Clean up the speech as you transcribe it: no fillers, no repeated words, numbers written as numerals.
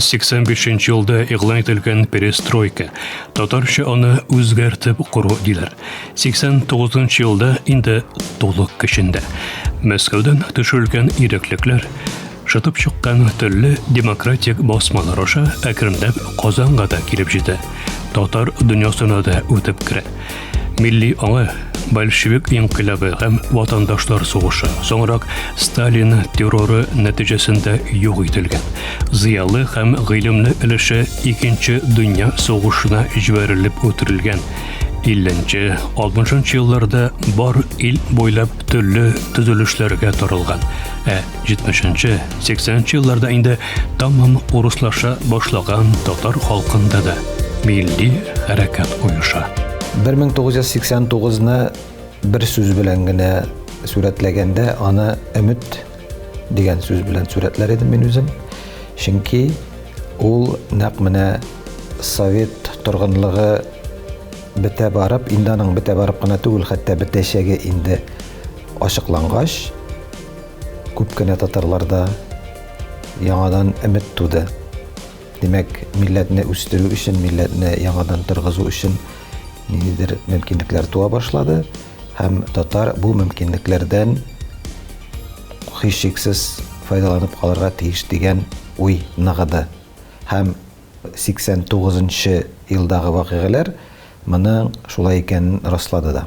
1985 елда игълан ителгән перестройка. Татарча аны үзгәртеп кору диләр. 89 елда инде толык көчендә. Мәскәүдән төшерелгән иреклекләр, шытып чыккан төрле демократик басмалар аша әкренләп Казанга да килеп җитә. Татар дөньясына да үтеп керә. Милли аңа большевик инкыйлабы һәм ватандашлар сугышы, соңрак Сталин терроры нәтиҗәсендә юк ителгән. Зыялы һәм гыйлемле өлеше икенче дөнья сугышына җибәрелеп үтерелгән. 50-60 елларда бар ил буйлап төрле төзелешләргә таралган. 70-80 елларда инде тамам урыслаша башлаган татар халкында да милли хәрәкәт оеша. 1989-ны бер сүз белән генә сүрәтләгәндә, аны өмет дигән сүз белән сүрәтләр идем мин үзем. Чөнки ул нәкъ менә совет торгынлыгы бетә барып, инде аның бетә барып кына түгел, хәтта бетәчәге инде ачыклангач, күп кенә татарларда яңадан өмет туды. Димәк, милләтне үстерү өчен, милләтне яңадан торгызу өчен ниндидер мөмкинлекләр туа башлады, һәм татар бу мөмкинлекләрдән һичшиксез файдаланып калырга тиеш дигән уй ныгыды. Һәм 89 елдагы вакыйгалар моның шулай икәнен раслады да.